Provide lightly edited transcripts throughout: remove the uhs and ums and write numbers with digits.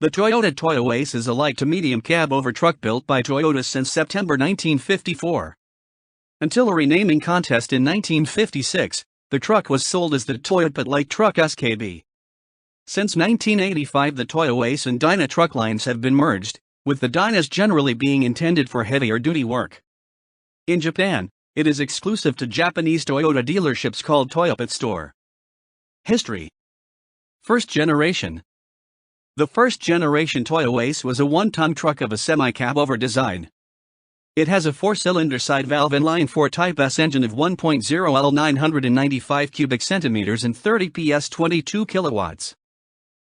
The Toyota ToyoAce is a light to medium cab over truck built by Toyota since September 1954. Until a renaming contest in 1956, the truck was sold as the Toyota Light Truck SKB. Since 1985, the ToyoAce and Dyna truck lines have been merged, with the Dynas generally being intended for heavier-duty work. In Japan, it is exclusive to Japanese Toyota dealerships called Toyope Store. History. First generation. The first-generation ToyoAce was a one-ton truck of a semi-cab-over design. It has a 4-cylinder side valve inline 4 Type S engine of 1.0 L 995 cubic centimeters and 30 PS 22 kilowatts.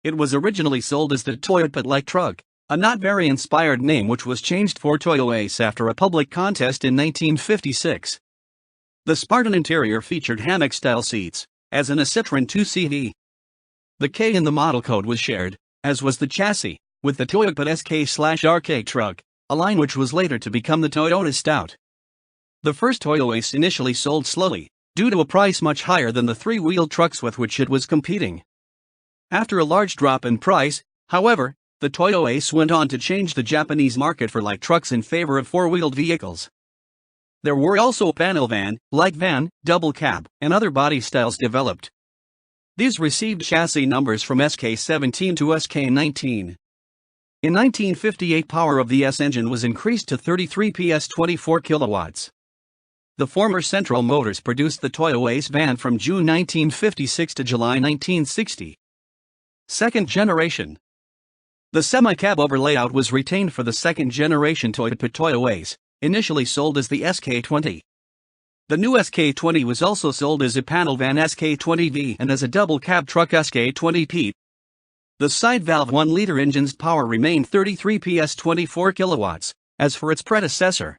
It was originally sold as the Toyota Light Truck, a not very inspired name which was changed for ToyoAce after a public contest in 1956. The Spartan interior featured hammock-style seats, as in a Citroën 2CV. The K in the model code was shared, as was the chassis, with the Toyota SK/RK truck, a line which was later to become the Toyota Stout. The first ToyoAce initially sold slowly, due to a price much higher than the three-wheeled trucks with which it was competing. After a large drop in price, however, the ToyoAce went on to change the Japanese market for light trucks in favor of four-wheeled vehicles. There were also panel van, light van, double cab, and other body styles developed. These received chassis numbers from SK17 to SK19. In 1958, power of the S engine was increased to 33 PS 24 kilowatts. The former Central Motors produced the ToyoAce van from June 1956 to July 1960. Second generation. The semi-cab over layout was retained for the second generation Toyota ToyoAce, initially sold as the SK20. The new SK20 was also sold as a panel van SK20V and as a double cab truck SK20P. The side valve 1-liter engine's power remained 33 PS 24 kilowatts, as for its predecessor.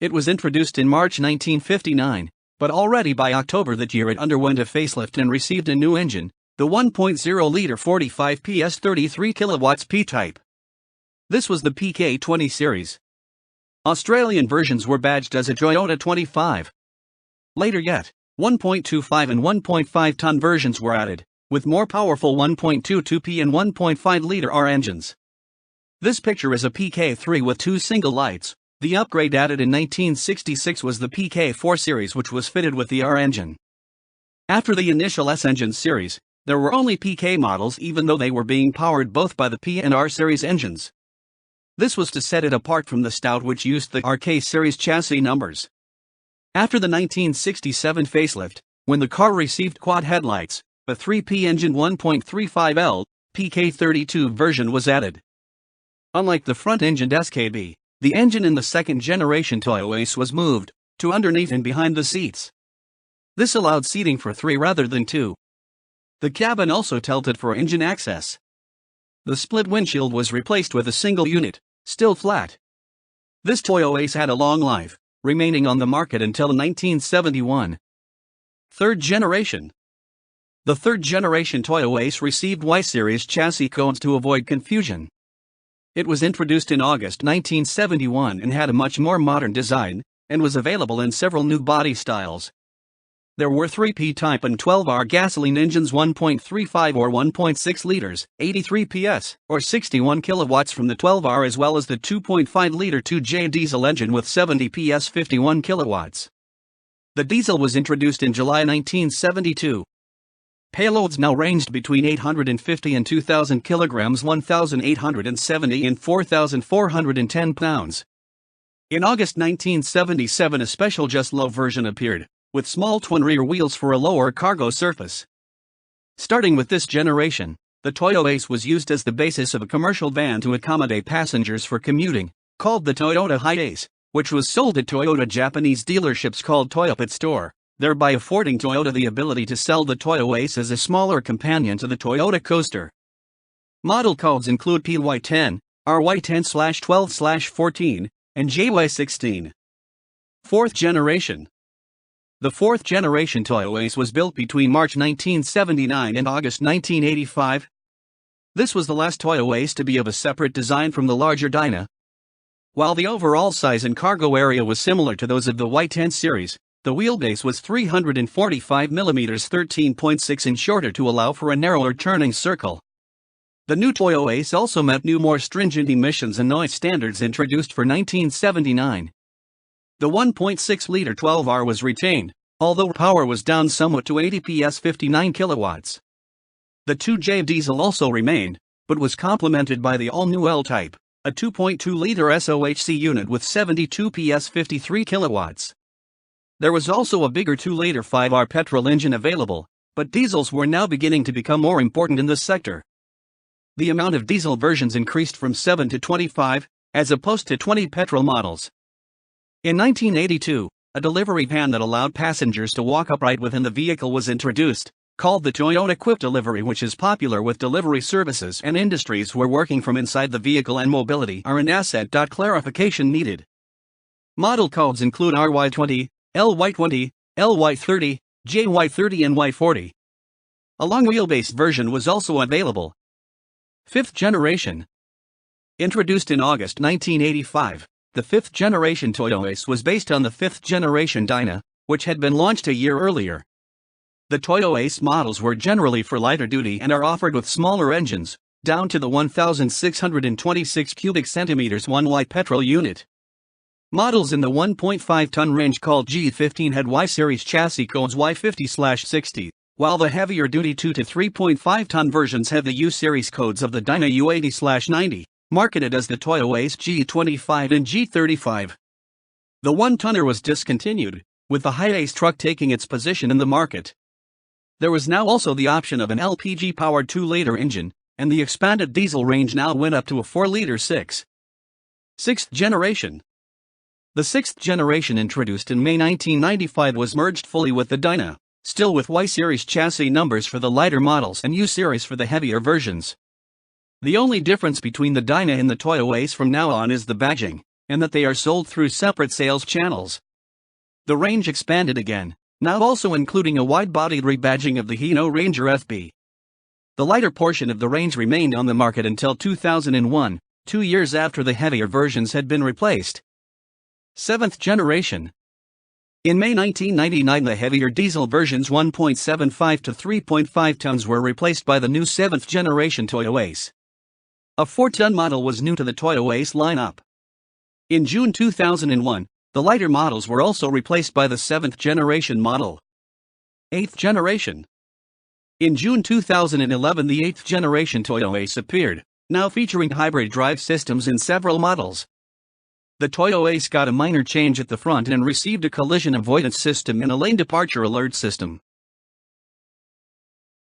It was introduced in March 1959, but already by October that year it underwent a facelift and received a new engine, the 1.0-liter 45 PS 33 kilowatts P-type. This was the PK20 series. Australian versions were badged as a Toyota 25. Later yet, 1.25 and 1.5-ton versions were added, with more powerful 1.22P and 1.5-liter R engines. This picture is a PK3 with two single lights. The upgrade added in 1966 was the PK4 series, which was fitted with the R engine. After the initial S engine series, there were only PK models, even though they were being powered both by the P and R series engines. This was to set it apart from the Stout, which used the RK series chassis numbers. After the 1967 facelift, when the car received quad headlights, a 3P engine 1.35L, PK32 version was added. Unlike the front-engined SKB, the engine in the second-generation ToyoAce was moved to underneath and behind the seats. This allowed seating for 3 rather than 2. The cabin also tilted for engine access. The split windshield was replaced with a single unit, still flat. This ToyoAce had a long life, remaining on the market until 1971. Third generation. The third-generation ToyoAce received Y-series chassis codes to avoid confusion. It was introduced in August 1971 and had a much more modern design, and was available in several new body styles. There were 3 P-type and 12R gasoline engines, 1.35 or 1.6 liters, 83 PS, or 61 kilowatts from the 12R, as well as the 2.5-liter 2J diesel engine with 70 PS, 51 kilowatts. The diesel was introduced in July 1972. Payloads now ranged between 850 and 2,000 kilograms, 1,870 and 4,410 pounds. In August 1977, a special just low version appeared, with small twin rear wheels for a lower cargo surface. Starting with this generation, the ToyoAce was used as the basis of a commercial van to accommodate passengers for commuting, called the Toyota HiAce, which was sold at Toyota Japanese dealerships called Toyope Store, thereby affording Toyota the ability to sell the ToyoAce as a smaller companion to the Toyota Coaster. Model codes include PY10, RY10/12/14, and JY16. Fourth generation. The fourth-generation ToyoAce was built between March 1979 and August 1985. This was the last ToyoAce to be of a separate design from the larger Dyna. While the overall size and cargo area was similar to those of the Y10 series, the wheelbase was 345 mm 13.6 in shorter to allow for a narrower turning circle. The new ToyoAce also met new more stringent emissions and noise standards introduced for 1979. The 1.6-liter 12R was retained, although power was down somewhat to 80 PS 59 kilowatts. The 2J diesel also remained, but was complemented by the all-new L-Type, a 2.2-liter SOHC unit with 72 PS 53 kilowatts. There was also a bigger 2-liter 5R petrol engine available, but diesels were now beginning to become more important in this sector. The amount of diesel versions increased from 7 to 25, as opposed to 20 petrol models. In 1982, a delivery van that allowed passengers to walk upright within the vehicle was introduced, called the Toyota Quick Delivery, which is popular with delivery services and industries where working from inside the vehicle and mobility are an asset. Clarification needed. Model codes include RY20, LY20, LY30, JY30 and Y40. A long wheelbase version was also available. Fifth generation. Introduced in August 1985, the fifth generation ToyoAce was based on the fifth generation Dyna, which had been launched a year earlier. The ToyoAce models were generally for lighter duty and are offered with smaller engines, down to the 1,626 cubic centimeters 1Y petrol unit. Models in the 1.5-ton range called G15 had Y-series chassis codes Y50/60, while the heavier-duty 2 to 3.5-ton versions had the U-series codes of the Dyna U80/90, marketed as the ToyoAce G25 and G35. The 1-tonner was discontinued, with the HiAce truck taking its position in the market. There was now also the option of an LPG-powered 2-liter engine, and the expanded diesel range now went up to a 4-liter 6. Sixth generation. The sixth generation, introduced in May 1995, was merged fully with the Dyna, still with Y-series chassis numbers for the lighter models and U-series for the heavier versions. The only difference between the Dyna and the ToyoAce from now on is the badging, and that they are sold through separate sales channels. The range expanded again, now also including a wide-bodied rebadging of the Hino Ranger FB. The lighter portion of the range remained on the market until 2001, 2 years after the heavier versions had been replaced. Seventh generation. In May 1999, the heavier diesel versions 1.75 to 3.5 tons were replaced by the new 7th generation ToyoAce. A 4-ton model was new to the ToyoAce lineup. In June 2001, the lighter models were also replaced by the 7th generation model. 8th generation. In June 2011, the 8th generation ToyoAce appeared, now featuring hybrid drive systems in several models. The ToyoAce got a minor change at the front and received a collision avoidance system and a lane departure alert system.